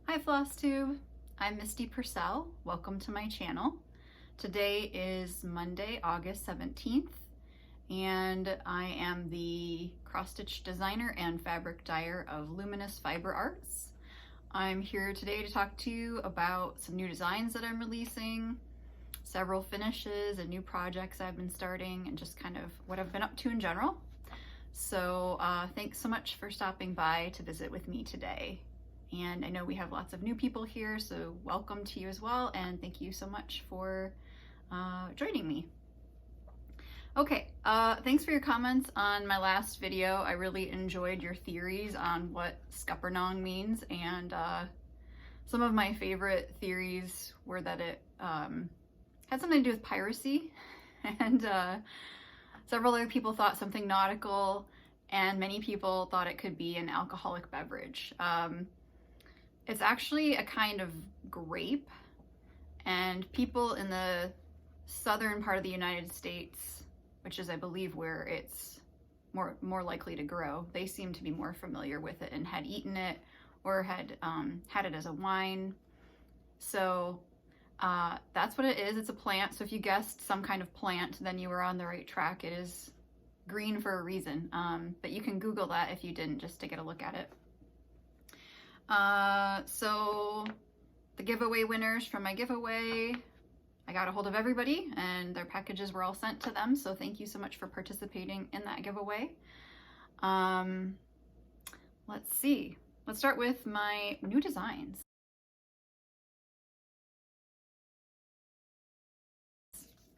Hi Flosstube, I'm Misty Purcell. Welcome to my channel. Today is Monday, August 17th, and I am the cross-stitch designer and fabric dyer of Luminous Fiber Arts. I'm here today to talk to you about some new designs that I'm releasing, several finishes and new projects I've been starting, and just kind of what I've been up to in general. So thanks so much for stopping by to visit with me today. And I know we have lots of new people here, so welcome to you as well, and thank you so much for joining me. Okay, thanks for your comments on my last video. I really enjoyed your theories on what scuppernong means, and some of my favorite theories were that it had something to do with piracy, and several other people thought something nautical, and many people thought it could be an alcoholic beverage. It's actually a kind of grape, and people in the southern part of the United States, which is I believe where it's more likely to grow, they seem to be more familiar with it and had eaten it or had had it as a wine. So that's what it is. It's a plant. So if you guessed some kind of plant, then you were on the right track. It is green for a reason, but you can Google that if you didn't, just to get a look at it. So the giveaway winners from my giveaway, I got a hold of everybody and their packages were all sent to them. So thank you so much for participating in that giveaway. Let's see. Let's start with my new designs.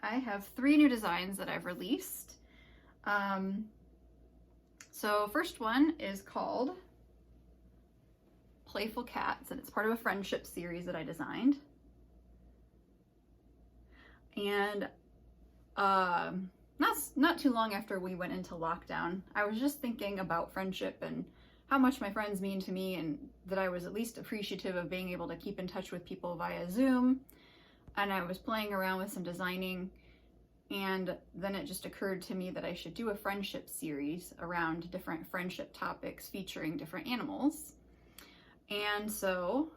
I have 3 new designs that I've released. So first one is called Playful Cats, and it's part of a friendship series that I designed. And not too long after we went into lockdown, I was just thinking about friendship and how much my friends mean to me, and that I was at least appreciative of being able to keep in touch with people via Zoom. And I was playing around with some designing, and then it just occurred to me that I should do a friendship series around different friendship topics featuring different animals. And so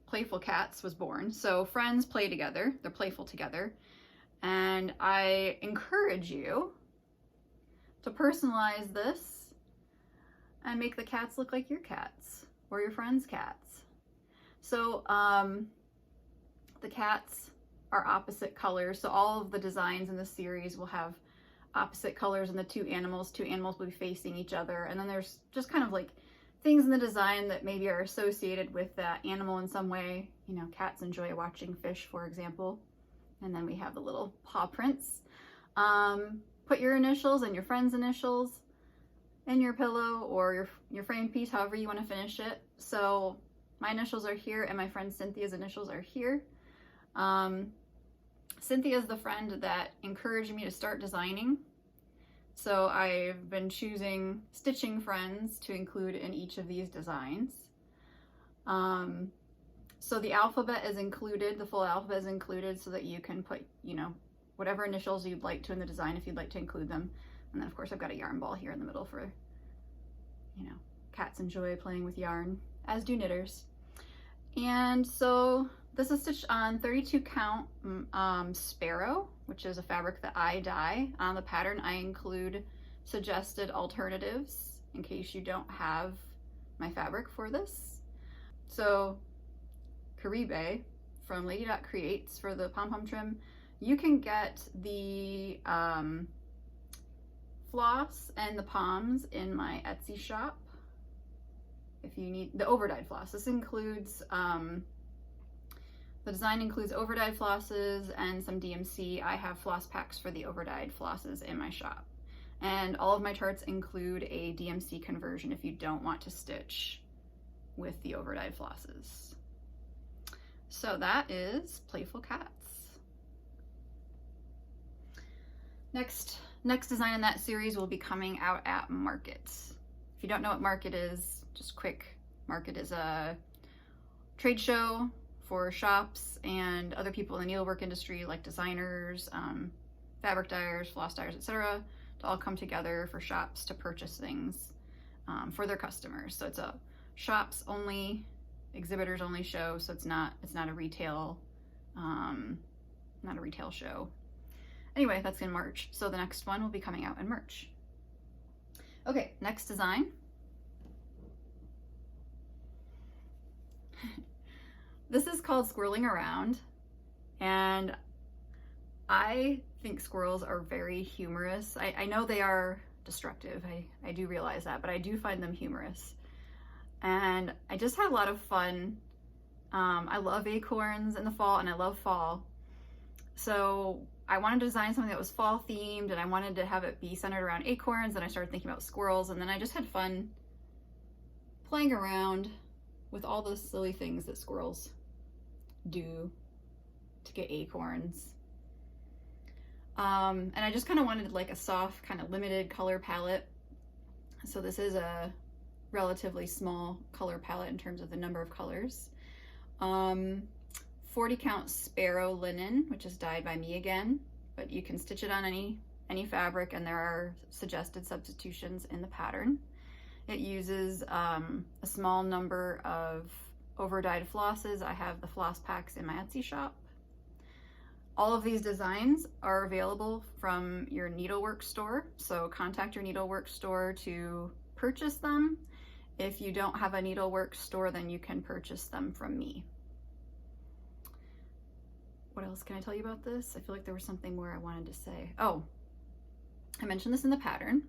Playful Cats was born. So friends play together, they're playful together. And I encourage you to personalize this and make the cats look like your cats or your friends' cats. So the cats are opposite colors. So all of the designs in the series will have opposite colors, and the two animals will be facing each other. And then there's just kind of like things in the design that maybe are associated with that animal in some way. You know, cats enjoy watching fish, for example. And then we have the little paw prints. Put your initials and your friend's initials in your pillow or your frame piece, however you want to finish it. So my initials are here and my friend Cynthia's initials are here. Cynthia is the friend that encouraged me to start designing. So I've been choosing stitching friends to include in each of these designs. So the alphabet is included, the full alphabet is included, so that you can put, you know, whatever initials you'd like to in the design if you'd like to include them. And then of course I've got a yarn ball here in the middle for, you know, cats enjoy playing with yarn, as do knitters. And so this is stitched on 32 count Sparrow, which is a fabric that I dye. On the pattern I include suggested alternatives in case you don't have my fabric for this. So Caribe from Lady Creates for the pom-pom trim, you can get the floss and the poms in my Etsy shop if you need the overdyed floss. This includes the design includes overdyed flosses and some DMC. I have floss packs for the overdyed flosses in my shop. And all of my charts include a DMC conversion if you don't want to stitch with the overdyed flosses. So that is Playful Cats. Next design in that series will be coming out at Market. If you don't know what Market is, just quick, Market is a trade show for shops and other people in the needlework industry, like designers, fabric dyers, floss dyers, etc., to all come together for shops to purchase things for their customers. So it's a shops only exhibitors only show, so it's not a retail show. Anyway, that's in March, so the next one will be coming out in March. Okay, next design. This is called Squirreling Around, and I think squirrels are very humorous. I know they are destructive, I do realize that, but I do find them humorous. And I just had a lot of fun. I love acorns in the fall, and I love fall. So I wanted to design something that was fall themed, and I wanted to have it be centered around acorns, and I started thinking about squirrels, and then I just had fun playing around with all those silly things that squirrels do to get acorns. And I just kind of wanted like a soft, kind of limited color palette. So this is a relatively small color palette in terms of the number of colors. 40 count sparrow linen, which is dyed by me again, but you can stitch it on any fabric, and there are suggested substitutions in the pattern. It uses a small number of over-dyed flosses. I have the floss packs in my Etsy shop. All of these designs are available from your needlework store, so contact your needlework store to purchase them. If you don't have a needlework store, then you can purchase them from me. What else can I tell you about this? I feel like there was something more I wanted to say. Oh, I mentioned this in the pattern.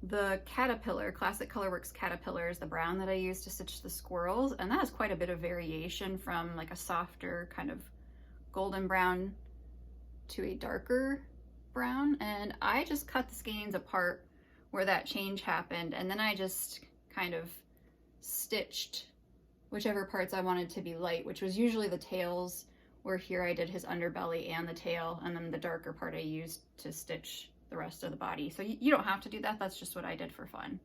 The caterpillar, Classic Colorworks caterpillar, is the brown that I use to stitch the squirrels, and that has quite a bit of variation from like a softer kind of golden brown to a darker brown, and I just cut the skeins apart where that change happened, and then I just kind of stitched whichever parts I wanted to be light, which was usually the tails, where here I did his underbelly and the tail, and then the darker part I used to stitch the rest of the body. So you don't have to do that, that's just what I did for fun.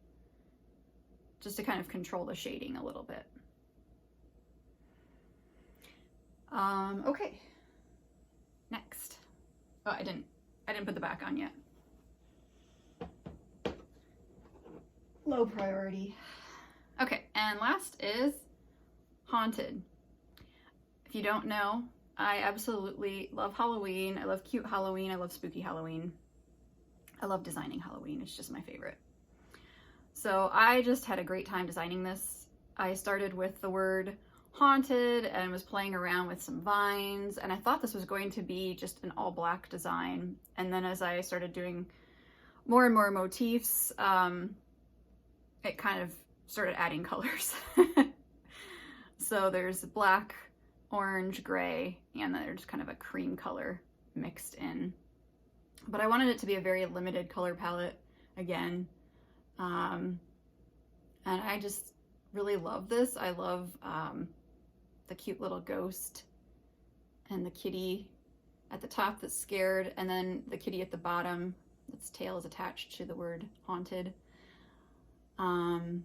Just to kind of control the shading a little bit. Okay, next. Oh, I didn't put the back on yet. Low priority. Okay, and last is Haunted. If you don't know, I absolutely love Halloween. I love cute Halloween. I love spooky Halloween. I love designing Halloween. It's just my favorite. So I just had a great time designing this. I started with the word haunted and was playing around with some vines, and I thought this was going to be just an all black design. And then as I started doing more and more motifs, it kind of started adding colors. So there's black, orange, gray, and then there's kind of a cream color mixed in. But I wanted it to be a very limited color palette again. And I just really love this. I love the cute little ghost and the kitty at the top that's scared, and then the kitty at the bottom, its tail is attached to the word haunted. And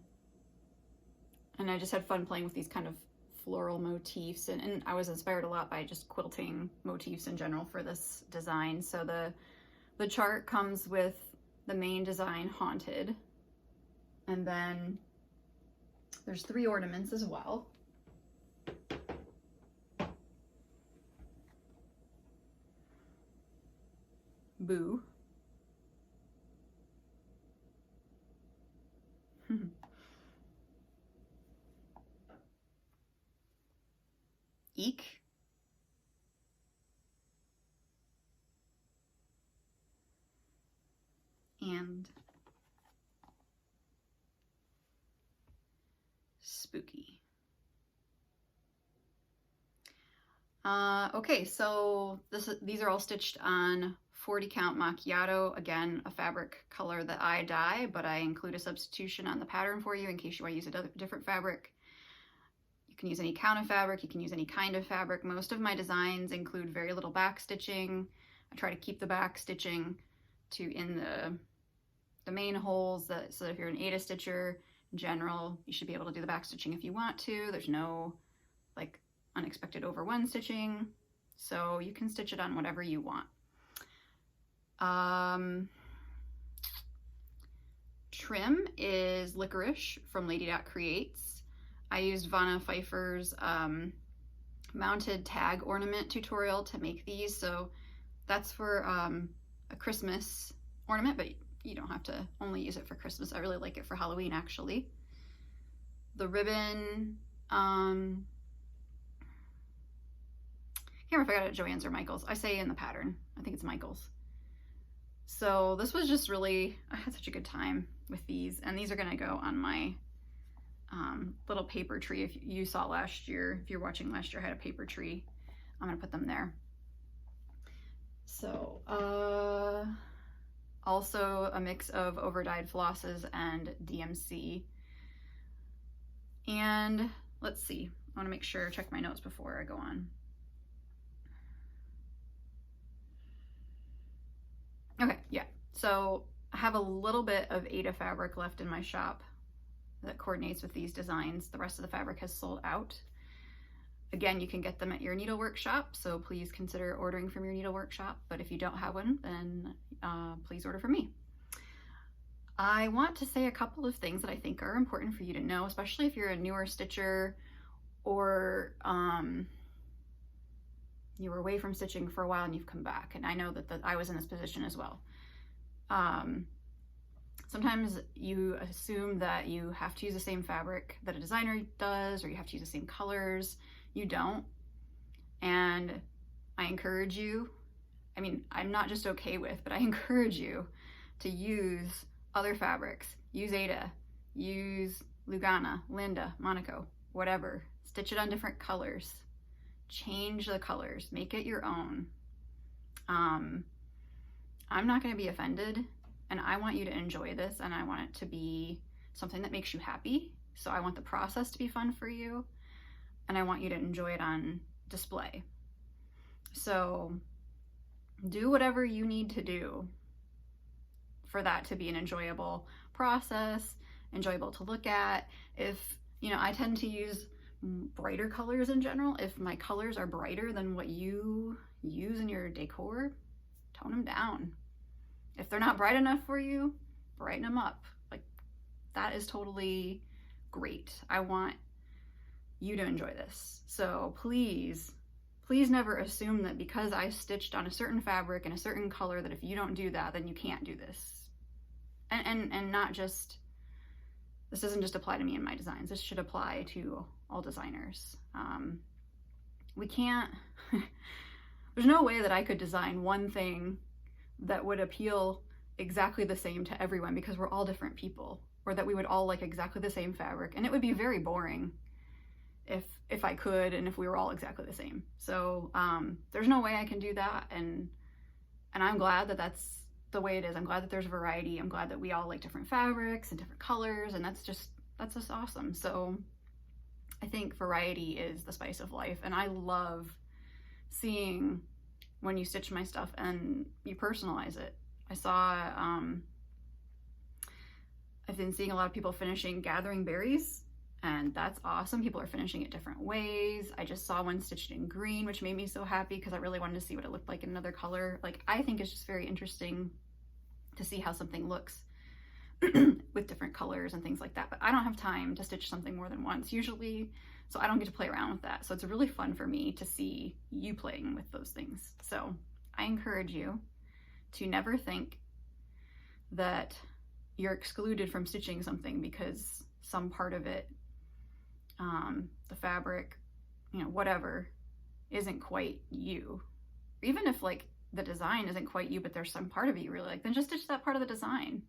I just had fun playing with these kind of floral motifs, and I was inspired a lot by just quilting motifs in general for this design. So the chart comes with the main design, Haunted, and then there's 3 ornaments as well. Boo. Eek. And spooky. Okay, so these are all stitched on 40 count macchiato. Again, a fabric color that I dye, but I include a substitution on the pattern for you in case you want to use a different fabric. You can use any count of fabric, you can use any kind of fabric. Most of my designs include very little back stitching. I try to keep the back stitching in the main holes, so that if you're an Ada stitcher in general, you should be able to do the back stitching if you want to. There's no like unexpected over one stitching, so you can stitch it on whatever you want. trim is Licorice from Lady Dot Creates. I used Vanna Pfeiffer's mounted tag ornament tutorial to make these, so that's for a Christmas ornament, but you don't have to only use it for Christmas. I really like it for Halloween, actually. The ribbon, can't remember if I got it at Joann's or Michael's. I say in the pattern, I think it's Michael's. So this was just really, I had such a good time with these, and these are gonna go on my little paper tree. If you saw last year, if you're watching last year, I had a paper tree. I'm gonna put them there. So also a mix of overdyed flosses and DMC. And let's see, I wanna make sure, check my notes before I go on. Okay, yeah, so I have a little bit of Ada fabric left in my shop that coordinates with these designs. The rest of the fabric has sold out. Again, you can get them at your needlework shop, so please consider ordering from your needlework shop. But if you don't have one, then please order from me. I want to say a couple of things that I think are important for you to know, especially if you're a newer stitcher or you were away from stitching for a while and you've come back. And I know that I was in this position as well. Sometimes you assume that you have to use the same fabric that a designer does, or you have to use the same colors. You don't. And I encourage you, I mean, I'm not just okay with, but I encourage you to use other fabrics. Use Ada, use Lugana, Linda, Monaco, whatever. Stitch it on different colors. Change the colors, make it your own. I'm not going to be offended, and I want you to enjoy this, and I want it to be something that makes you happy. So I want the process to be fun for you, and I want you to enjoy it on display. So do whatever you need to do for that to be an enjoyable process, enjoyable to look at. If, you know, I tend to use brighter colors in general. If my colors are brighter than what you use in your decor, tone them down. If they're not bright enough for you, brighten them up. Like, that is totally great. I want you to enjoy this. So please, please never assume that because I stitched on a certain fabric and a certain color that if you don't do that, then you can't do this. And not just, this doesn't just apply to me and my designs. This should apply to all designers. We can't, there's no way that I could design one thing that would appeal exactly the same to everyone, because we're all different people, or that we would all like exactly the same fabric. And it would be very boring if I could, and if we were all exactly the same. So there's no way I can do that. And I'm glad that that's the way it is. I'm glad that there's variety. I'm glad that we all like different fabrics and different colors, and that's just awesome. So I think variety is the spice of life, and I love seeing when you stitch my stuff and you personalize it. I saw, I've been seeing a lot of people finishing gathering berries, and that's awesome. People are finishing it different ways. I just saw one stitched in green, which made me so happy because I really wanted to see what it looked like in another color. Like, I think it's just very interesting to see how something looks with different colors and things like that. But I don't have time to stitch something more than once usually, so I don't get to play around with that. So it's really fun for me to see you playing with those things. So I encourage you to never think that you're excluded from stitching something because some part of it, the fabric, you know, whatever, isn't quite you. Even if like the design isn't quite you, but there's some part of it you really like, then just stitch that part of the design.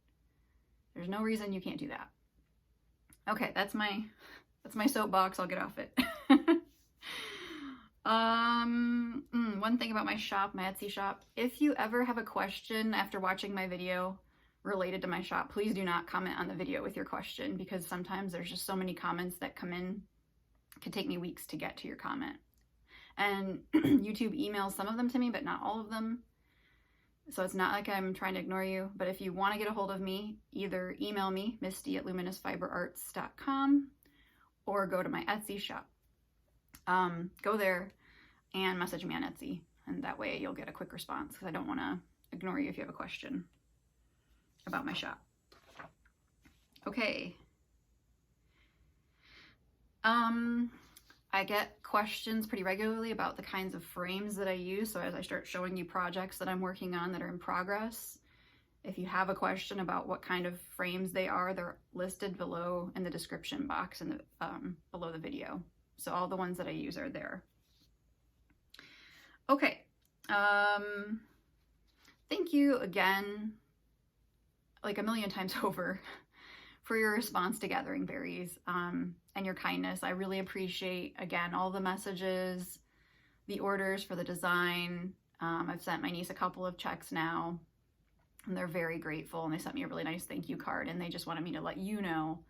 There's no reason you can't do that. Okay, that's my soapbox. I'll get off it. One thing about my shop, my Etsy shop, if you ever have a question after watching my video related to my shop, please do not comment on the video with your question, because sometimes there's just so many comments that come in. It can take me weeks to get to your comment. And YouTube emails some of them to me, but not all of them. So it's not like I'm trying to ignore you, but if you want to get a hold of me, either email me, misty@luminousfiberarts.com, or go to my Etsy shop. Go there and message me on Etsy, and that way you'll get a quick response, because I don't want to ignore you if you have a question about my shop. Okay. I get questions pretty regularly about the kinds of frames that I use. So as I start showing you projects that I'm working on that are in progress, if you have a question about what kind of frames they are, they're listed below in the description box in the below the video. So all the ones that I use are there. Okay. Thank you again, like a million times over, for your response to Gathering Berries and your kindness. I really appreciate, again, all the messages, the orders for the design. I've sent my niece a couple of checks now, and they're very grateful, and they sent me a really nice thank you card, and they just wanted me to let you know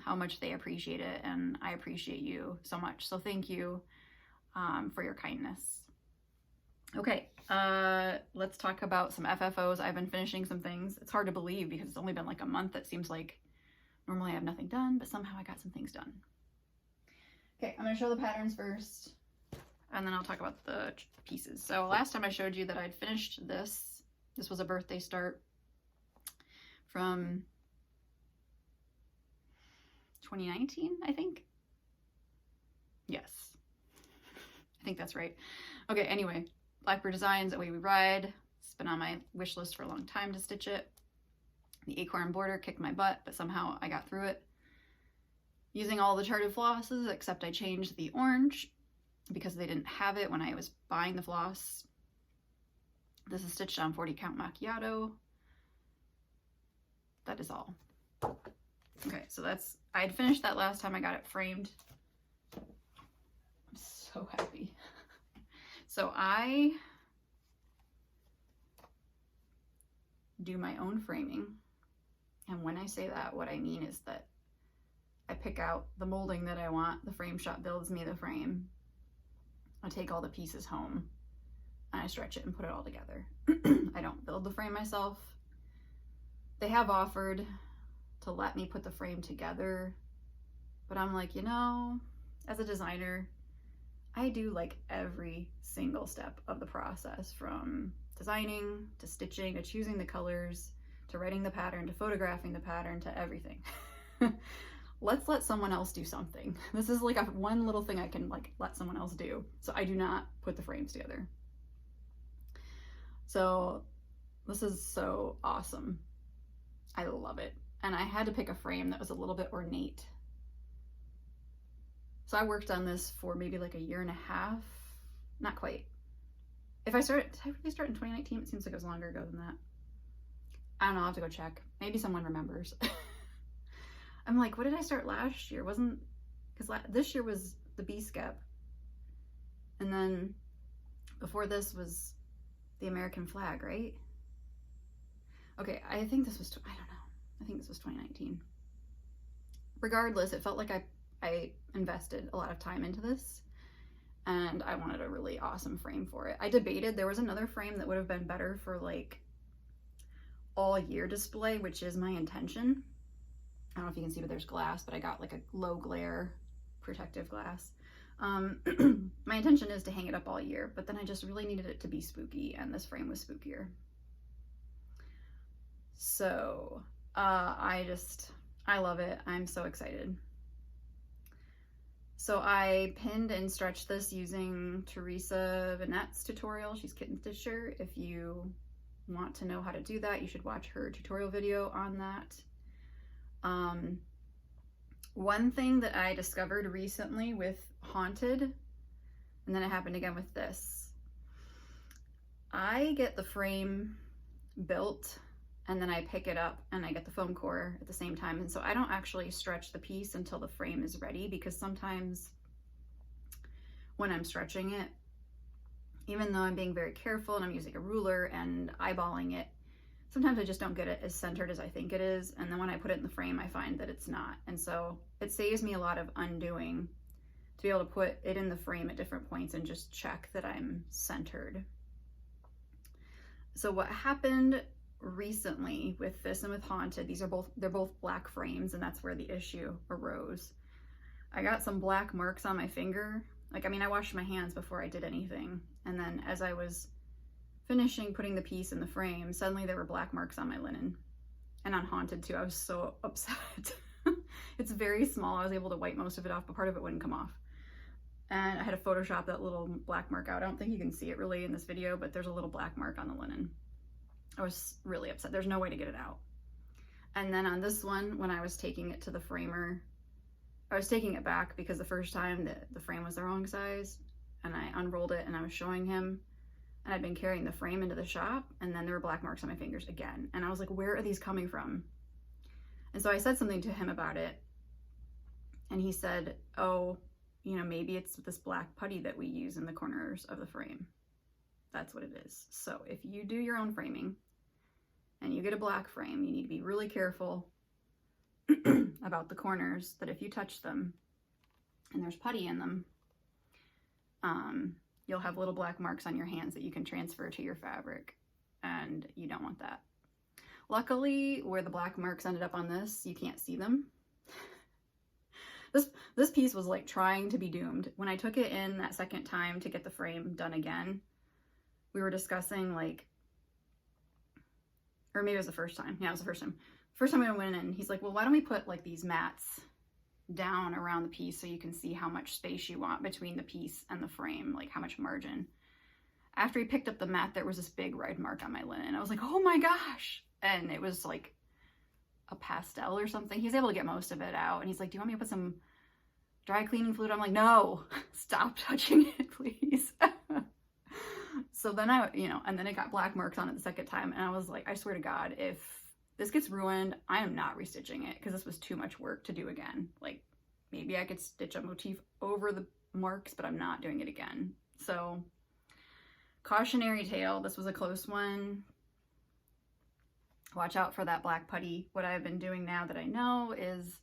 how much they appreciate it, and I appreciate you so much. So thank you for your kindness. Okay, let's talk about some FFOs. I've been finishing some things. It's hard to believe because it's only been like a month. It seems like normally I have nothing done, but somehow I got some things done. Okay, I'm gonna show the patterns first, and then I'll talk about the pieces. So last time I showed you that I'd finished this. This was a birthday start from 2019, I think. Yes, I think that's right. Okay, anyway, Blackbird Designs, Away We Ride. It's been on my wish list for a long time to stitch it. The acorn border kicked my butt, but somehow I got through it. Using all the charted flosses, except I changed the orange because they didn't have it when I was buying the floss. This is stitched on 40 count macchiato. That is all. Okay, so that's, I had finished that last time I got it framed. I'm so happy. So I do my own framing. And when I say that, what I mean is that I pick out the molding that I want. The frame shop builds me the frame. I take all the pieces home and I stretch it and put it all together. I don't build the frame myself. They have offered to let me put the frame together, but I'm like, you know, as a designer, I do like every single step of the process, from designing to stitching to choosing the colors to writing the pattern to photographing the pattern to everything. Let's let someone else do something. This is like one little thing I can like let someone else do. So I do not put the frames together. So this is so awesome. I love it. And I had to pick a frame that was a little bit ornate. So I worked on this for maybe like a year and a half. Not quite. Did I really start in 2019? It seems like it was longer ago than that. I don't know, I'll have to go check. Maybe someone remembers. I'm like, what did I start last year? Because this year was the bee skep. And then before this was the American flag, right? Okay, I think this was, I don't know. I think this was 2019. Regardless, it felt like I invested a lot of time into this, and I wanted a really awesome frame for it. I debated, there was another frame that would have been better for like all year display, which is my intention. I don't know if you can see, but there's glass, but I got like a low glare protective glass. My intention is to hang it up all year, but then I just really needed it to be spooky, and this frame was spookier. So I love it. I'm so excited. So I pinned and stretched this using Teresa Vanette's tutorial. She's Kitten Stitcher. If you want to know how to do that, you should watch her tutorial video on that. One thing that I discovered recently with Haunted, and then it happened again with this, I get the frame built and then I pick it up and I get the foam core at the same time. And so I don't actually stretch the piece until the frame is ready, because sometimes when I'm stretching it, even though I'm being very careful and I'm using a ruler and eyeballing it, sometimes I just don't get it as centered as I think it is. And then when I put it in the frame, I find that it's not. And so it saves me a lot of undoing to be able to put it in the frame at different points and just check that I'm centered. So what happened recently with this and with Haunted, they're both black frames, and that's where the issue arose. I got some black marks on my finger. Like, I mean, I washed my hands before I did anything. And then as I was finishing putting the piece in the frame, suddenly there were black marks on my linen. and on Haunted too. I was so upset. It's very small. I was able to wipe most of it off, but part of it wouldn't come off. And I had to Photoshop that little black mark out. I don't think you can see it really in this video, but there's a little black mark on the linen. I was really upset. There's no way to get it out. And then on this one, when I was taking it to the framer, I was taking it back because the first time the frame was the wrong size, and I unrolled it and I was showing him, and I'd been carrying the frame into the shop, and then there were black marks on my fingers again. And I was like, where are these coming from? And so I said something to him about it, and he said, oh, you know, maybe it's this black putty that we use in the corners of the frame. That's what it is. So if you do your own framing and you get a black frame, you need to be really careful about the corners, that if you touch them and there's putty in them, you'll have little black marks on your hands that you can transfer to your fabric, and you don't want that. Luckily, where the black marks ended up on this, you can't see them. This piece was like trying to be doomed. When I took it in that second time to get the frame done again, we were discussing like, or maybe it was the first time. Yeah, it was the first time. First time I went in, he's like, well, why don't we put like these mats down around the piece so you can see how much space you want between the piece and the frame, like how much margin. After he picked up the mat, there was this big red mark on my linen. I was like, oh my gosh. And it was like a pastel or something. He's able to get most of it out. And he's like, do you want me to put some dry cleaning fluid? I'm like, no, stop touching it, please. So then and then it got black marks on it the second time. And I was like, I swear to God, if this gets ruined, I am not restitching it, because this was too much work to do again. Like, maybe I could stitch a motif over the marks, but I'm not doing it again. So, cautionary tale, this was a close one. Watch out for that black putty. What I've been doing now that I know is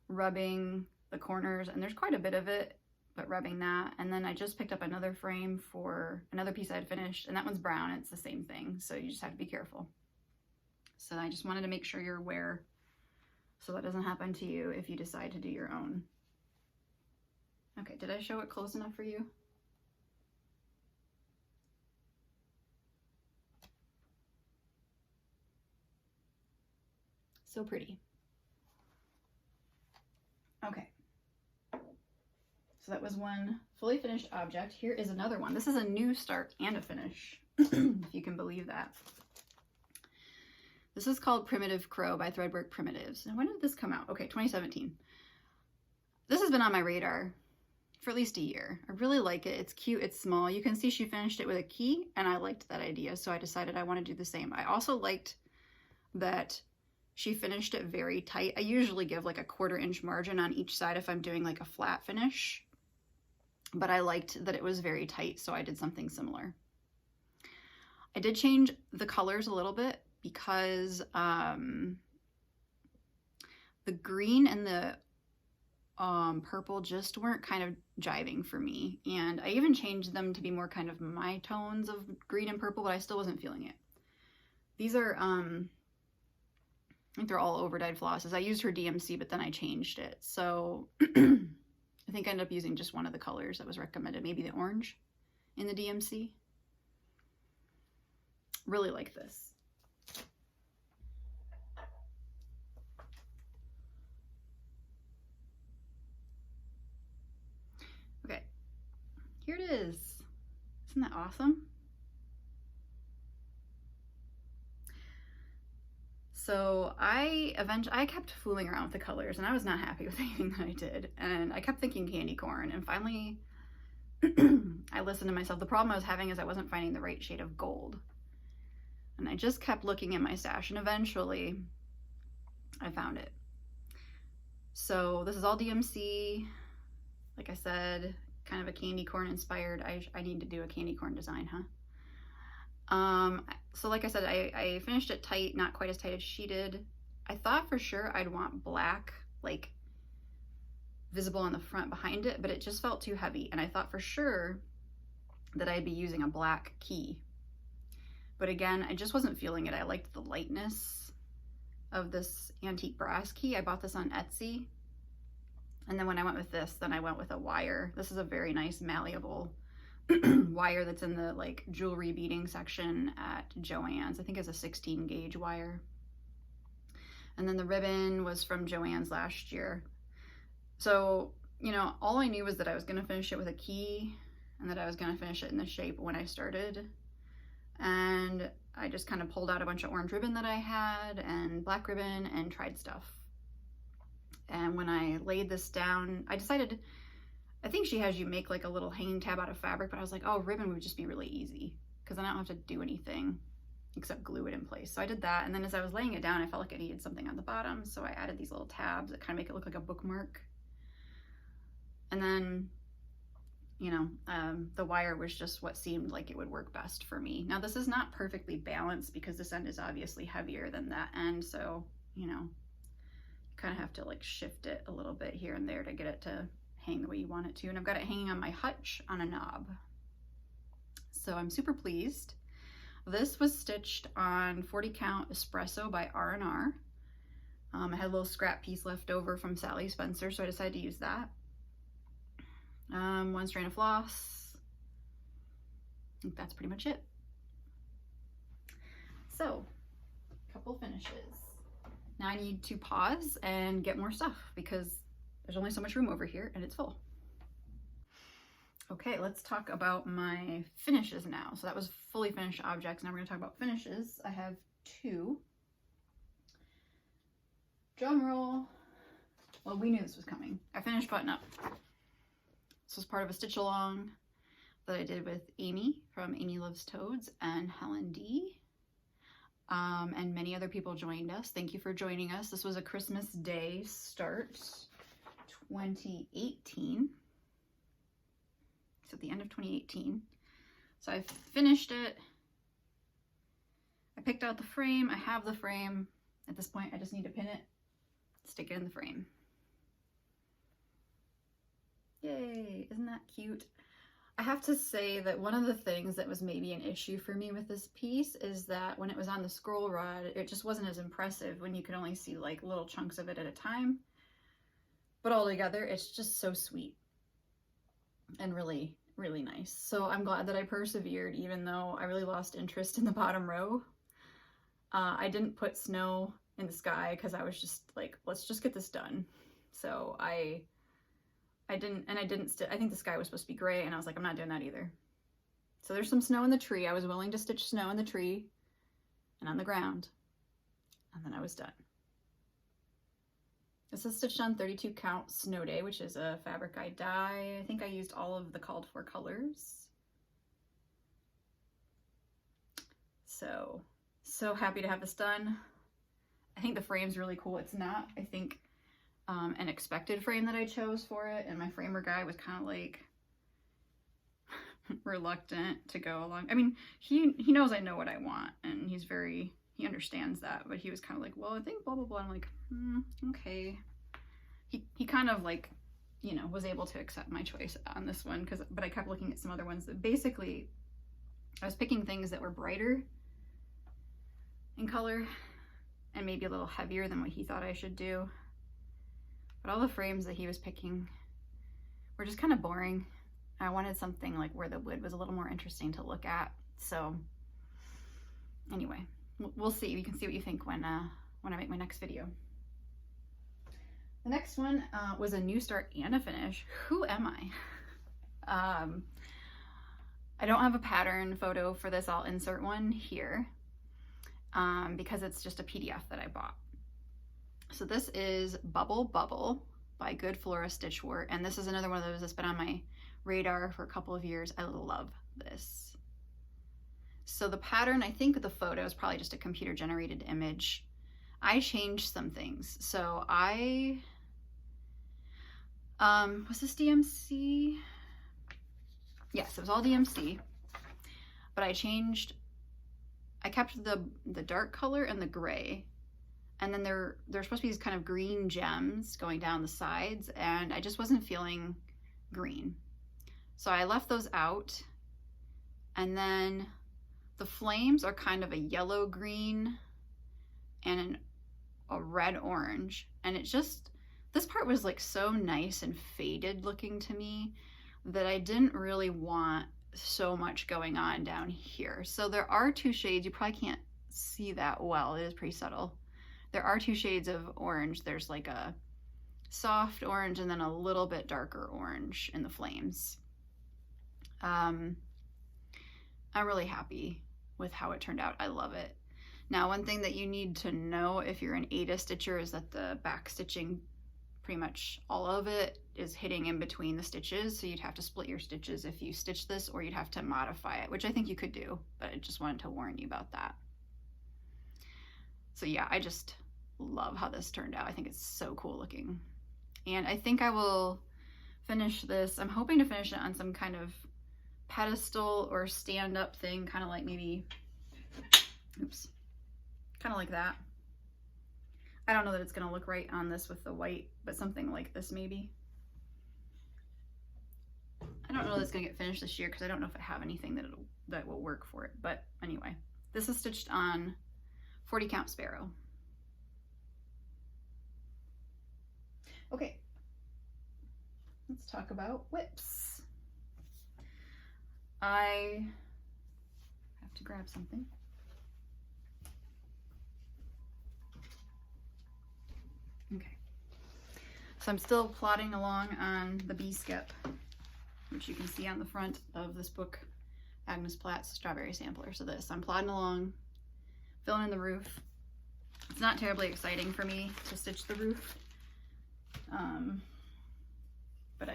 rubbing the corners, and there's quite a bit of it, but rubbing that. And then I just picked up another frame for another piece I had finished, and that one's brown. It's the same thing, so you just have to be careful. So I just wanted to make sure you're aware so that doesn't happen to you if you decide to do your own. Okay, did I show it close enough for you? So pretty. Okay. So that was one fully finished object. Here is another one. This is a new start and a finish, if you can believe that. This is called Primitive Crow by Threadwork Primitives. And when did this come out? Okay, 2017. This has been on my radar for at least a year. I really like it. It's cute, it's small. You can see she finished it with a key, and I liked that idea, so I decided I want to do the same. I also liked that she finished it very tight. I usually give like a 1/4 inch margin on each side if I'm doing like a flat finish, but I liked that it was very tight, so I did something similar. I did change the colors a little bit because the green and the purple just weren't kind of jiving for me, and I even changed them to be more kind of my tones of green and purple, but I still wasn't feeling it. These are I think they're all over dyed flosses. I used her DMC, but then I changed it, so I think I ended up using just one of the colors that was recommended, maybe the orange in the DMC. Really like this. Okay, here it is. Isn't that awesome? So I kept fooling around with the colors, and I was not happy with anything that I did. And I kept thinking candy corn, and finally I listened to myself. The problem I was having is I wasn't finding the right shade of gold. And I just kept looking in my stash, and eventually I found it. So this is all DMC. Like I said, kind of a candy corn inspired. I need to do a candy corn design, huh? So like I said, I finished it tight, not quite as tight as she did. I thought for sure I'd want black, like visible on the front behind it, but it just felt too heavy. And I thought for sure that I'd be using a black key. But again, I just wasn't feeling it. I liked the lightness of this antique brass key. I bought this on Etsy. And then when I went with this, then I went with a wire. This is a very nice malleable wire that's in the like jewelry beading section at Joann's. I think it's a 16 gauge wire. And then the ribbon was from Joann's last year. So, you know, all I knew was that I was going to finish it with a key and that I was going to finish it in the shape when I started. And I just kind of pulled out a bunch of orange ribbon that I had and black ribbon and tried stuff. And when I laid this down, I decided, I think she has you make like a little hanging tab out of fabric, but I was like, oh, ribbon would just be really easy because then I don't have to do anything except glue it in place. So I did that. And then as I was laying it down, I felt like I needed something on the bottom. So I added these little tabs that kind of make it look like a bookmark. And then, you know, the wire was just what seemed like it would work best for me. Now this is not perfectly balanced because this end is obviously heavier than that end. So, you know, you kind of have to like shift it a little bit here and there to get it to hang the way you want it to. And I've got it hanging on my hutch on a knob. So I'm super pleased. This was stitched on 40 count espresso by R&R. I had a little scrap piece left over from Sally Spencer, so I decided to use that. 1 strand of floss. I think that's pretty much it. So, a couple finishes. Now I need to pause and get more stuff because there's only so much room over here and it's full. Okay, let's talk about my finishes now. So that was fully finished objects. Now we're gonna talk about finishes. I have 2. Drum roll. Well, we knew this was coming. I finished button up. This was part of a stitch along that I did with Amy from Amy Loves Toads and Helen D. And many other people joined us. Thank you for joining us. This was a Christmas Day start, 2018. So at the end of 2018. So I finished it. I picked out the frame. I have the frame. At this point, I just need to pin it, stick it in the frame. Yay, isn't that cute? I have to say that one of the things that was maybe an issue for me with this piece is that when it was on the scroll rod, it just wasn't as impressive when you could only see like little chunks of it at a time. But all together, it's just so sweet and really, really nice. So I'm glad that I persevered, even though I really lost interest in the bottom row. I didn't put snow in the sky because I was just like, let's just get this done. So I think the sky was supposed to be gray, and I was like, I'm not doing that either. So there's some snow in the tree. I was willing to stitch snow in the tree and on the ground, and then I was done. This is stitched on 32 count Snow Day, which is a fabric I dye. I think I used all of the called for colors. So happy to have this done. I think the frame's really cool. It's not, I think, an expected frame that I chose for it, and my framer guy was kind of like reluctant to go along. I mean, he knows I know what I want, and he understands that, but he was kind of like, well, I think blah blah blah. I'm like, okay. He kind of like, you know, was able to accept my choice on this one, but I kept looking at some other ones that basically I was picking things that were brighter in color and maybe a little heavier than what he thought I should do. But all the frames that he was picking were just kind of boring. I wanted something like where the wood was a little more interesting to look at. So anyway, we'll see. You can see what you think when I make my next video. The next one was a new start and a finish. Who am I? I don't have a pattern photo for this. I'll insert one here because it's just a PDF that I bought. So this is Bubble Bubble by Good Flora Stitchwort, and this is another one of those that's been on my radar for a couple of years. I love this. So the pattern, I think the photo is probably just a computer generated image. I changed some things. So was this DMC? Yes, it was all DMC, but I kept the dark color and the gray. And then there's supposed to be these kind of green gems going down the sides, and I just wasn't feeling green. So I left those out. And then the flames are kind of a yellow green and a red orange. And this part was like so nice and faded looking to me that I didn't really want so much going on down here. So there are 2 shades. You probably can't see that well. It is pretty subtle. There are two shades of orange. There's like a soft orange and then a little bit darker orange in the flames. I'm really happy with how it turned out. I love it. Now, one thing that you need to know if you're an Aida stitcher is that the back stitching, pretty much all of it, is hitting in between the stitches, so you'd have to split your stitches if you stitch this, or you'd have to modify it, which I think you could do, but I just wanted to warn you about that. So yeah, I just love how this turned out. I think it's so cool looking. And I think I will finish this. I'm hoping to finish it on some kind of pedestal or stand-up thing, kind of like maybe, oops, kind of like that. I don't know that it's going to look right on this with the white, but something like this maybe. I don't know that it's going to get finished this year because I don't know if I have anything that will work for it. But anyway, this is stitched on 40 count Sparrow. Okay, let's talk about whips. I have to grab something. Okay, so I'm still plodding along on the bee skip, which you can see on the front of this book, Agnes Platt's Strawberry Sampler. So I'm plodding along, filling in the roof. It's not terribly exciting for me to stitch the roof, but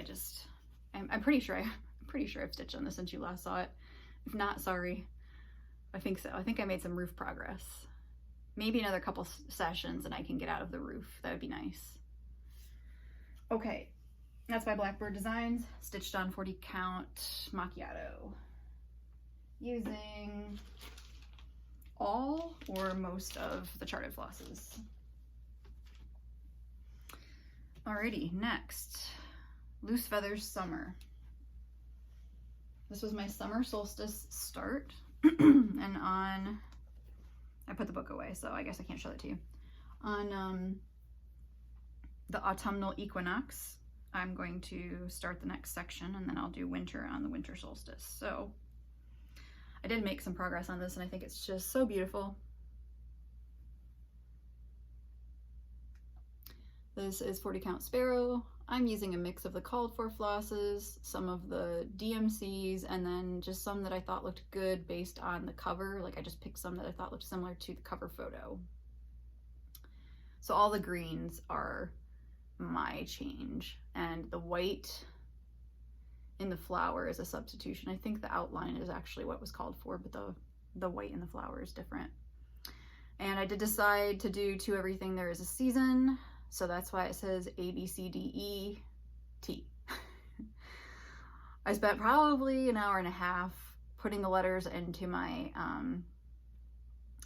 I'm pretty sure I've stitched on this since you last saw it. If not, sorry. I think so. I think I made some roof progress. Maybe another couple sessions and I can get out of the roof. That would be nice. Okay, that's by Blackbird Designs, stitched on 40 count macchiato, using all or most of the charted flosses. Alrighty, next, Loose Feathers Summer. This was my summer solstice start, and I put the book away, so I guess I can't show it to you. On the autumnal equinox, I'm going to start the next section, and then I'll do winter on the winter solstice. So I did make some progress on this, and I think it's just so beautiful. This is 40 count Sparrow. I'm using a mix of the called for flosses, some of the DMCs, and then just some that I thought looked good based on the cover. Like I just picked some that I thought looked similar to the cover photo. So all the greens are my change, and the white in the flower is a substitution. I think the outline is actually what was called for, but the white in the flower is different. And I did decide to do To Everything There Is a Season, so that's why it says A, B, C, D, E, T. I spent probably an hour and a half putting the letters into my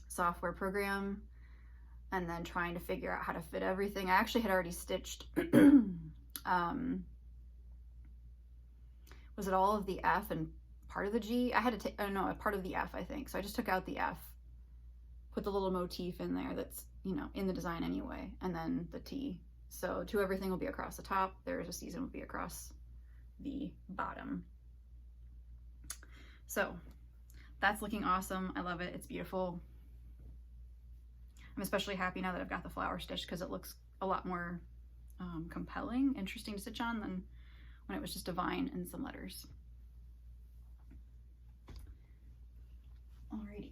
software program and then trying to figure out how to fit everything. I actually had already stitched, was it all of the F and part of the G? I had to take, oh no, part of the F, I think. So I just took out the F, put the little motif in there that's, you know, in the design anyway, and then the T. So To Everything will be across the top, There Is a Season will be across the bottom. So that's looking awesome. I love it. It's beautiful. I'm especially happy now that I've got the flower stitch because it looks a lot more compelling, interesting to stitch on than when it was just a vine and some letters. Alrighty.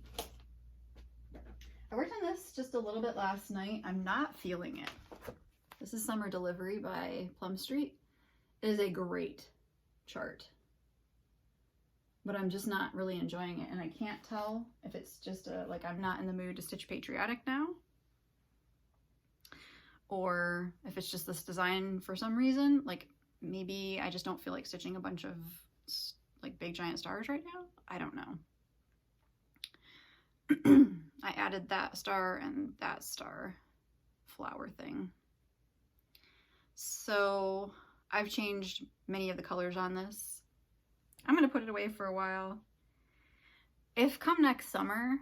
I worked on this just a little bit last night. I'm not feeling it. This is Summer Delivery by Plum Street. It is a great chart, but I'm just not really enjoying it, and I can't tell if it's just like I'm not in the mood to stitch patriotic now, or if it's just this design for some reason. Like maybe I just don't feel like stitching a bunch of like big giant stars right now. I don't know. I added that star and that star flower thing. So I've changed many of the colors on this. I'm going to put it away for a while. If come next summer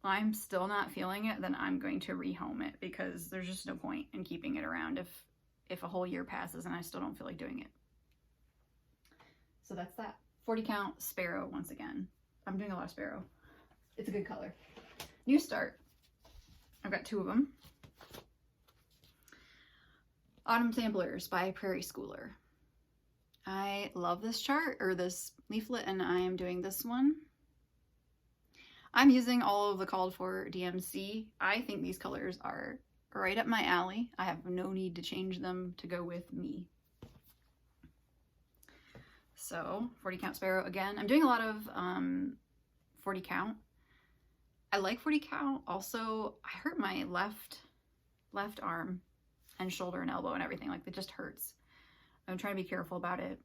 I'm still not feeling it, then I'm going to rehome it because there's just no point in keeping it around if a whole year passes and I still don't feel like doing it. So that's that. 40 count Sparrow once again. I'm doing a lot of Sparrow. It's a good color. New Start. I've got two of them. Autumn Samplers by Prairie Schooler. I love this chart, or this leaflet, and I am doing this one. I'm using all of the called for DMC. I think these colors are right up my alley. I have no need to change them to go with me. So 40 count sparrow again. I'm doing a lot of 40 count. I like 40 count. Also, I hurt my left arm and shoulder and elbow and everything. Like, it just hurts. I'm trying to be careful about it.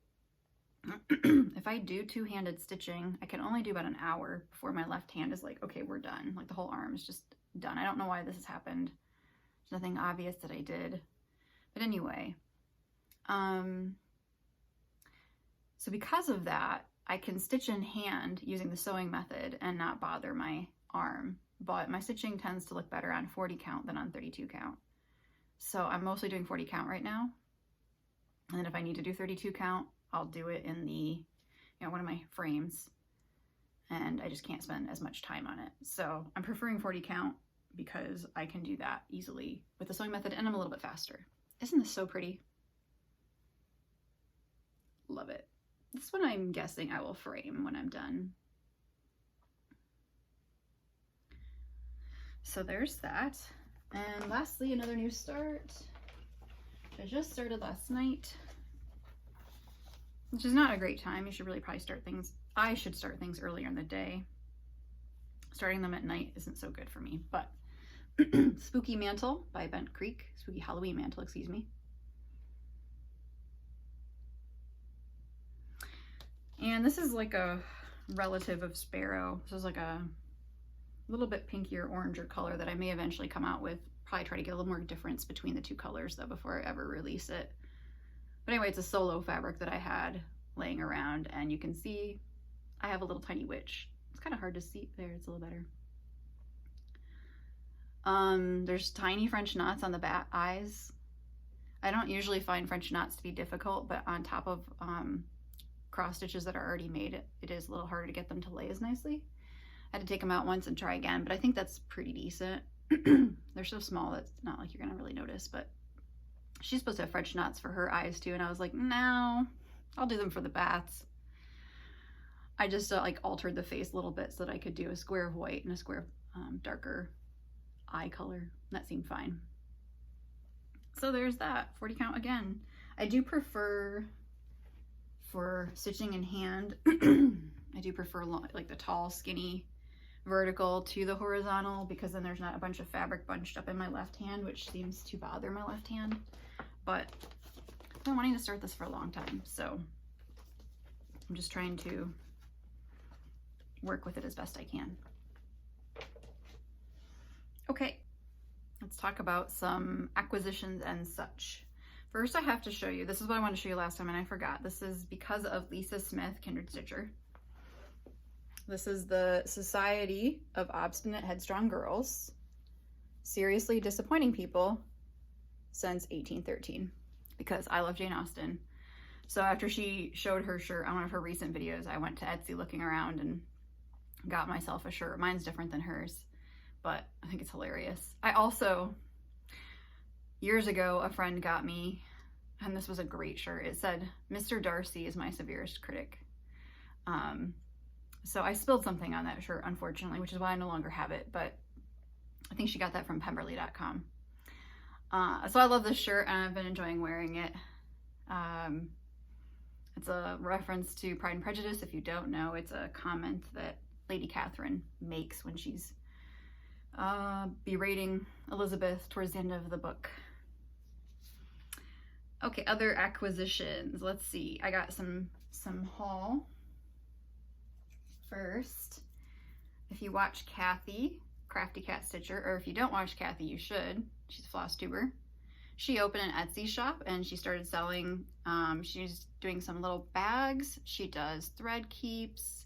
If I do two-handed stitching, I can only do about an hour before my left hand is like, okay, we're done. Like, the whole arm is just done. I don't know why this has happened. There's nothing obvious that I did. But anyway, so because of that, I can stitch in hand using the sewing method and not bother my arm. But my stitching tends to look better on 40 count than on 32 count. So I'm mostly doing 40 count right now. And then if I need to do 32 count, I'll do it in the, one of my frames. And I just can't spend as much time on it. So I'm preferring 40 count because I can do that easily with the sewing method, and I'm a little bit faster. Isn't this so pretty? Love it. This one I'm guessing I will frame when I'm done. So there's that. And lastly, another new start. I just started last night, which is not a great time. You should really probably start things. I should start things earlier in the day. Starting them at night isn't so good for me, but Spooky Mantle by Bent Creek. Spooky Halloween Mantle, excuse me. And this is like a relative of Sparrow. This is like a little bit pinkier, oranger color that I may eventually come out with. Probably try to get a little more difference between the two colors though before I ever release it. But anyway, it's a solo fabric that I had laying around, and you can see I have a little tiny witch. It's kind of hard to see. There, it's a little better. There's tiny French knots on the back eyes. I don't usually find French knots to be difficult, but on top of cross stitches that are already made, it is a little harder to get them to lay as nicely. I had to take them out once and try again, but I think that's pretty decent. They're so small that it's not like you're gonna really notice, but she's supposed to have French knots for her eyes too, and I was like, no, I'll do them for the bats. I just like altered the face a little bit so that I could do a square of white and a square of darker eye color. That seemed fine. So there's that, 40 count again. I do prefer, for stitching in hand, I do prefer like the tall, skinny vertical to the horizontal, because then there's not a bunch of fabric bunched up in my left hand, which seems to bother my left hand. But I've been wanting to start this for a long time, so I'm just trying to work with it as best I can. Okay, let's talk about some acquisitions and such. First, I have to show you, this is what I wanted to show you last time and I forgot. This is because of Lisa Smith, Kindred Stitcher. This is the Society of Obstinate Headstrong Girls, seriously disappointing people since 1813, because I love Jane Austen. So after she showed her shirt on one of her recent videos, I went to Etsy looking around and got myself a shirt. Mine's different than hers, but I think it's hilarious. I also, years ago, a friend got me, and this was a great shirt. It said, "Mr. Darcy is my severest critic." So I spilled something on that shirt, unfortunately, which is why I no longer have it, but I think she got that from Pemberley.com. So I love this shirt, and I've been enjoying wearing it. It's a reference to Pride and Prejudice. If you don't know, it's a comment that Lady Catherine makes when she's berating Elizabeth towards the end of the book. Okay, other acquisitions. Let's see. I got some haul. First, if you watch Kathy, Crafty Cat Stitcher, or if you don't watch Kathy, you should. She's a Flosstuber. She opened an Etsy shop and she started selling, she's doing some little bags. She does thread keeps,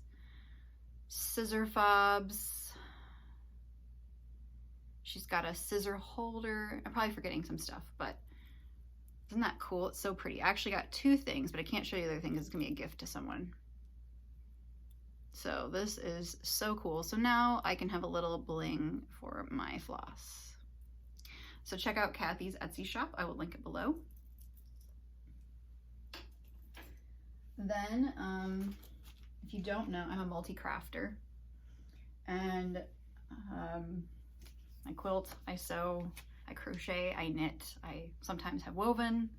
scissor fobs. She's got a scissor holder. I'm probably forgetting some stuff, but isn't that cool? It's so pretty. I actually got two things, but I can't show you the other thing because it's gonna be a gift to someone. So this is so cool. So now I can have a little bling for my floss. So check out Kathy's Etsy shop. I will link it below. Then, if you don't know, I'm a multi-crafter, and I quilt, I sew, I crochet, I knit, I sometimes have woven.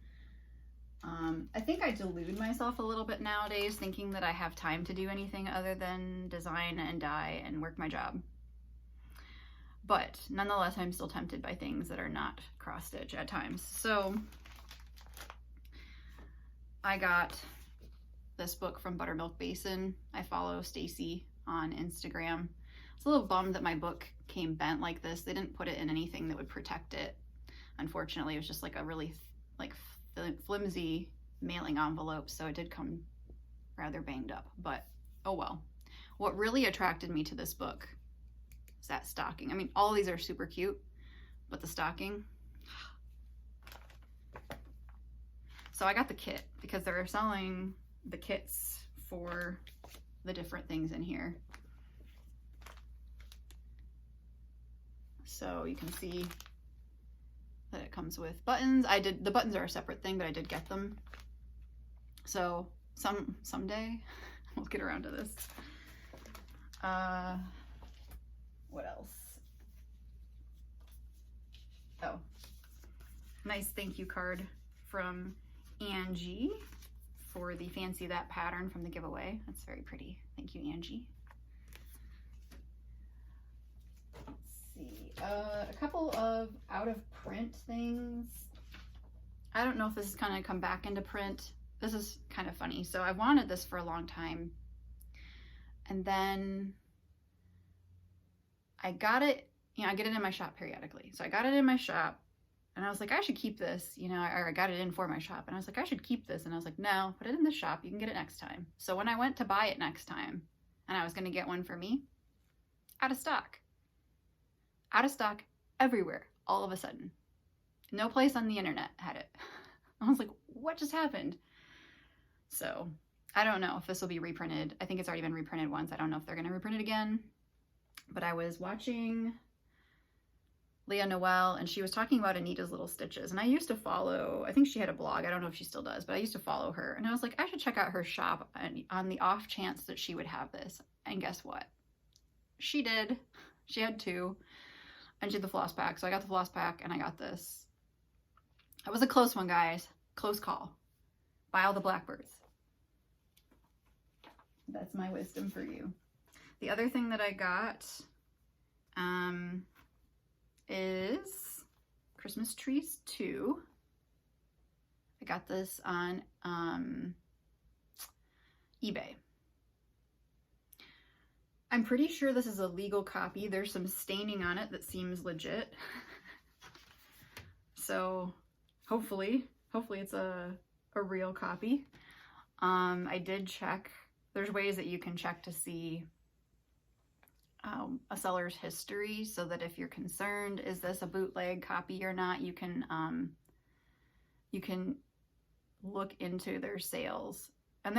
I think I delude myself a little bit nowadays, thinking that I have time to do anything other than design and dye and work my job. But nonetheless, I'm still tempted by things that are not cross stitch at times. So I got this book from Buttermilk Basin. I follow Stacy on Instagram. I was a little bummed that my book came bent like this. They didn't put it in anything that would protect it. Unfortunately, it was just like a really flimsy mailing envelope, so it did come rather banged up, but oh well. What really attracted me to this book is that stocking. I mean, all of these are super cute, but the stocking. So I got the kit because they're selling the kits for the different things in here. So you can see that it comes with buttons. The buttons are a separate thing, but I did get them. So someday we'll get around to this. What else? Oh, nice thank you card from Angie for the Fancy That pattern from the giveaway. That's very pretty. Thank you, Angie. A couple of out of print things. I don't know if this is kind of come back into print. This is kind of funny. So I wanted this for a long time, and then I got it, you know, I get it in my shop periodically. So I got it in my shop and I was like, I should keep this, you know, or I got it in for my shop and I was like, I should keep this. And I was like, no, put it in the shop. You can get it next time. So when I went to buy it next time and I was going to get one for me, out of stock. Out of stock everywhere, all of a sudden. No place on the internet had it. I was like, what just happened? So I don't know if this will be reprinted. I think it's already been reprinted once. I don't know if they're going to reprint it again. But I was watching Leah Noel and she was talking about Anita's Little Stitches. And I used to follow, I think she had a blog. I don't know if she still does, but I used to follow her. And I was like, I should check out her shop on the off chance that she would have this. And guess what? She did. She had two. And she had the floss pack. So I got the floss pack and I got this. It was a close one, guys. Close call. Buy all the blackbirds. That's my wisdom for you. The other thing that I got is Christmas Trees 2. I got this on eBay. I'm pretty sure this is a legal copy. There's some staining on it that seems legit. So hopefully it's a real copy. I did check. There's ways that you can check to see a seller's history, so that if you're concerned, is this a bootleg copy or not, you can look into their sales. And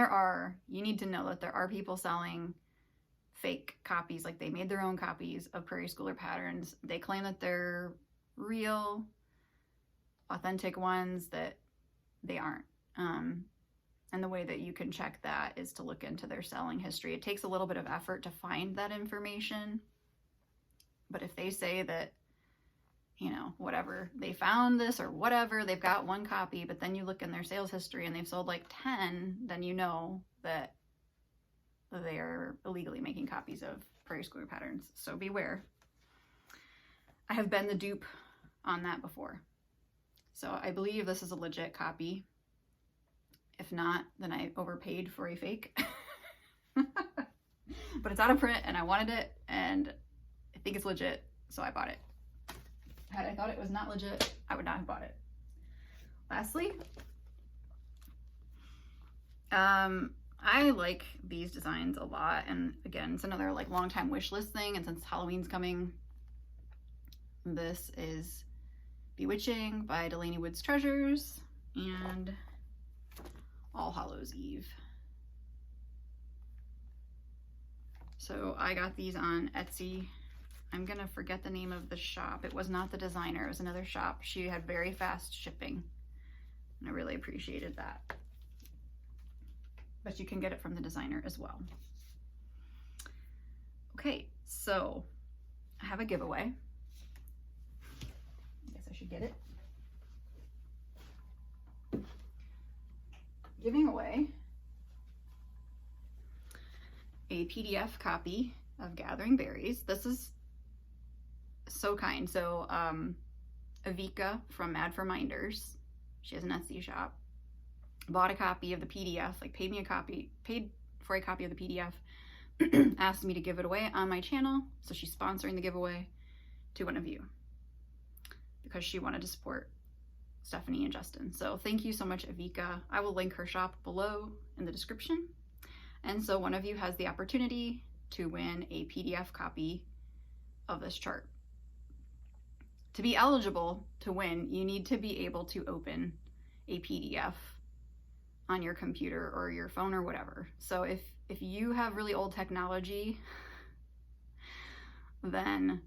you need to know that there are people selling fake copies, like they made their own copies of Prairie Schooler patterns. They claim that they're real, authentic ones that they aren't. And the way that you can check that is to look into their selling history. It takes a little bit of effort to find that information. But if they say that, you know, whatever, they found this or whatever, they've got one copy, but then you look in their sales history and they've sold like 10, then you know that they're illegally making copies of Prairie Schooler patterns. So beware. I have been the dupe on that before. So I believe this is a legit copy. If not, then I overpaid for a fake. But it's out of print and I wanted it and I think it's legit, so I bought it. Had I thought it was not legit, I would not have bought it. Lastly, I like these designs a lot, and again, it's another like long time wish list thing, and since Halloween's coming, this is Bewitching by Delaney Woods Treasures and All Hallows Eve. So I got these on Etsy. I'm gonna forget the name of the shop. It was not the designer, it was another shop. She had very fast shipping, and I really appreciated that. but you can get it from the designer as well. Okay, so I have a giveaway. I guess I should get it. Giving away a PDF copy of Gathering Berries. This is so kind. So Evika from Mad for Minders, she has an Etsy shop, bought a copy of the PDF, like paid for a copy of the PDF, asked me to give it away on my channel. So she's sponsoring the giveaway to one of you because she wanted to support Stephanie and Justin. So thank you so much, Evika. I will link her shop below in the description. And so one of you has the opportunity to win a PDF copy of this chart. To be eligible to win, you need to be able to open a PDF on your computer or your phone or whatever. So if you have really old technology, then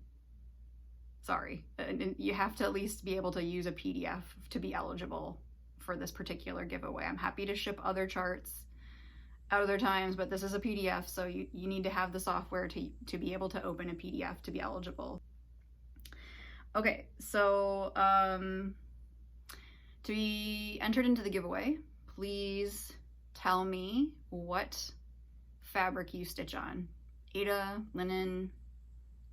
sorry, you have to at least be able to use a PDF to be eligible for this particular giveaway. I'm happy to ship other charts at other times, but this is a PDF, so you need to have the software to be able to open a PDF to be eligible. Okay, so to be entered into the giveaway, please tell me what fabric you stitch on. Aida, linen,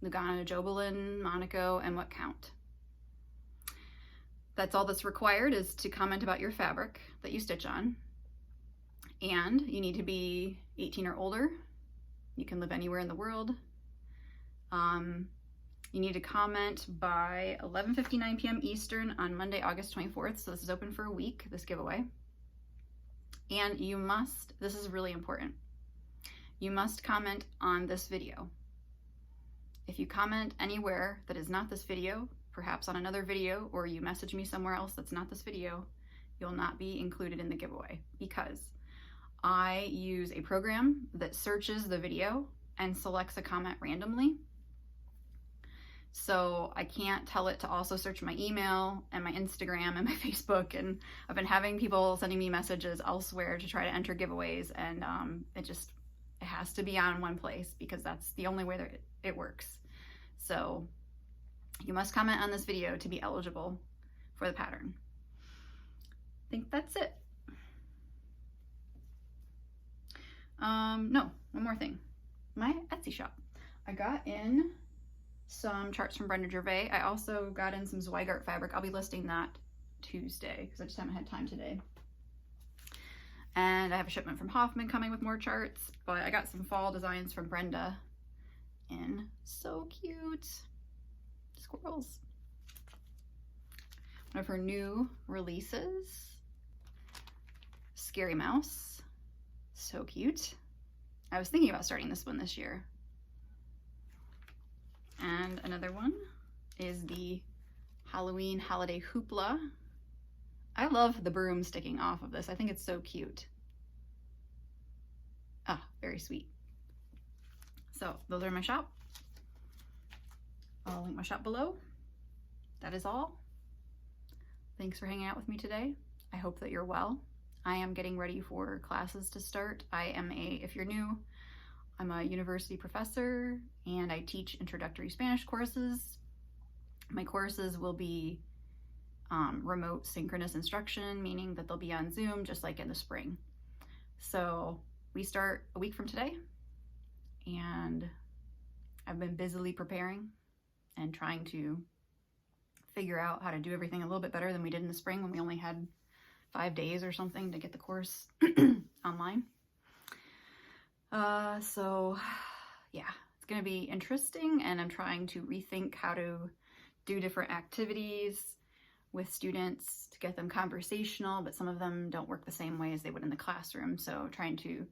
Lugana, Jobelin, Monaco, and what count. That's all that's required, is to comment about your fabric that you stitch on. And you need to be 18 or older. You can live anywhere in the world. You need to comment by 11:59 p.m. Eastern on Monday, August 24th. So this is open for a week, this giveaway. And you must, this is really important, you must comment on this video. If you comment anywhere that is not this video, perhaps on another video, or you message me somewhere else that's not this video, you'll not be included in the giveaway, because I use a program that searches the video and selects a comment randomly. So I can't tell it to also search my email and my Instagram and my Facebook, and I've been having people sending me messages elsewhere to try to enter giveaways, and it has to be on one place because that's the only way that it works. So you must comment on this video to be eligible for the pattern. I think that's it. No, one more thing. My Etsy shop. I got in some charts from Brenda Gervais. I also got in some Zweigart fabric. I'll be listing that Tuesday because I just haven't had time today. And I have a shipment from Hoffman coming with more charts, but I got some fall designs from Brenda in. So cute. Squirrels. One of her new releases. Scary Mouse. So cute. I was thinking about starting this one this year. And another one is the Halloween Holiday Hoopla. I love the broom sticking off of this. I think it's so cute. Ah, very sweet. So those are my shop. I'll link my shop below. That is all. Thanks for hanging out with me today. I hope that you're well. I am getting ready for classes to start. If you're new, I'm a university professor and I teach introductory Spanish courses. My courses will be remote synchronous instruction, meaning that they'll be on Zoom just like in the spring. So we start a week from today, and I've been busily preparing and trying to figure out how to do everything a little bit better than we did in the spring when we only had 5 days or something to get the course online. So yeah, it's gonna be interesting, and I'm trying to rethink how to do different activities with students to get them conversational, but some of them don't work the same way as they would in the classroom. So trying to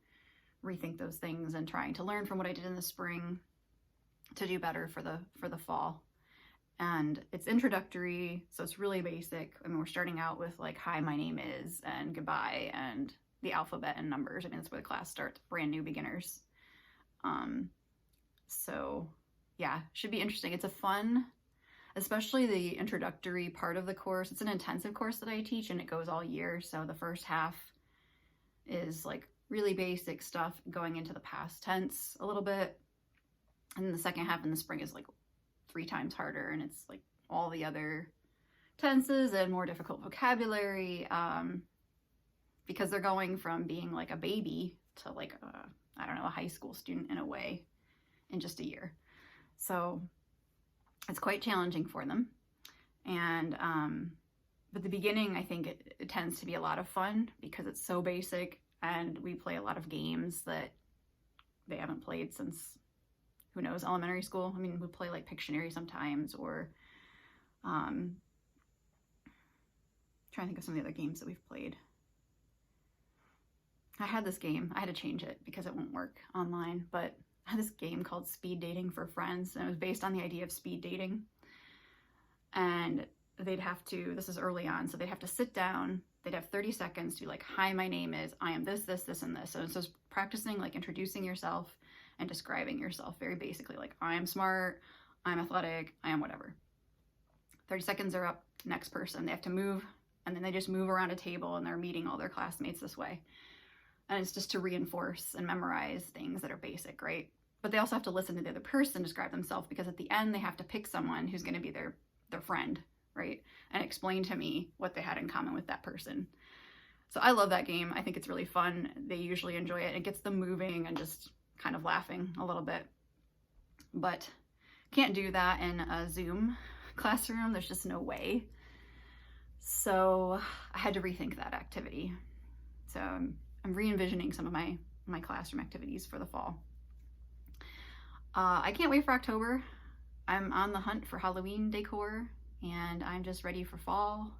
rethink those things and trying to learn from what I did in the spring to do better for the fall. And it's introductory, so it's really basic. I mean, we're starting out with like, hi, my name is, and goodbye, and the alphabet and numbers. I mean, that's where the class starts, brand new beginners. So yeah, should be interesting. It's a fun, especially the introductory part of the course. It's an intensive course that I teach, and it goes all year. So the first half is like really basic stuff going into the past tense a little bit. And then the second half in the spring is like 3 times harder, and it's like all the other tenses and more difficult vocabulary, because they're going from being like a baby to like I don't know, a high school student in a way in just a year. So it's quite challenging for them. And but the beginning, I think it tends to be a lot of fun because it's so basic, and we play a lot of games that they haven't played since, who knows, elementary school. I mean, we play like Pictionary sometimes, or trying to think of some of the other games that we've played. I had this game, I had to change it because it won't work online, but I had this game called Speed Dating for Friends, and it was based on the idea of speed dating. And they'd have to, this is early on, so they'd have to sit down, they'd have 30 seconds to be like, hi, my name is, I am this, this, this, and this. So it's just practicing like introducing yourself and describing yourself very basically, like I am smart, I'm athletic, I am whatever. 30 seconds are up, next person. They have to move, and then they just move around a table, and they're meeting all their classmates this way. And it's just to reinforce and memorize things that are basic, right? But they also have to listen to the other person describe themselves, because at the end they have to pick someone who's going to be their friend, right? And explain to me what they had in common with that person. So I love that game. I think it's really fun. They usually enjoy it. It gets them moving and just kind of laughing a little bit. But can't do that in a Zoom classroom. There's just no way. So I had to rethink that activity. So I'm re-envisioning some of my classroom activities for the fall. I can't wait for October. I'm on the hunt for Halloween decor, and I'm just ready for fall.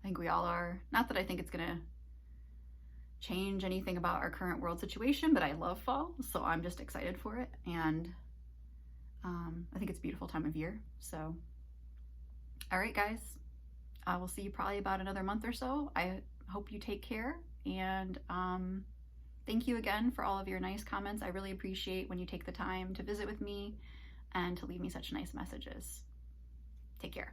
I think we all are. Not that I think it's gonna change anything about our current world situation, but I love fall, so I'm just excited for it. And I think it's a beautiful time of year. So, all right, guys, I will see you probably about another month or so. I hope you take care, and thank you again for all of your nice comments. I really appreciate when you take the time to visit with me and to leave me such nice messages. Take care.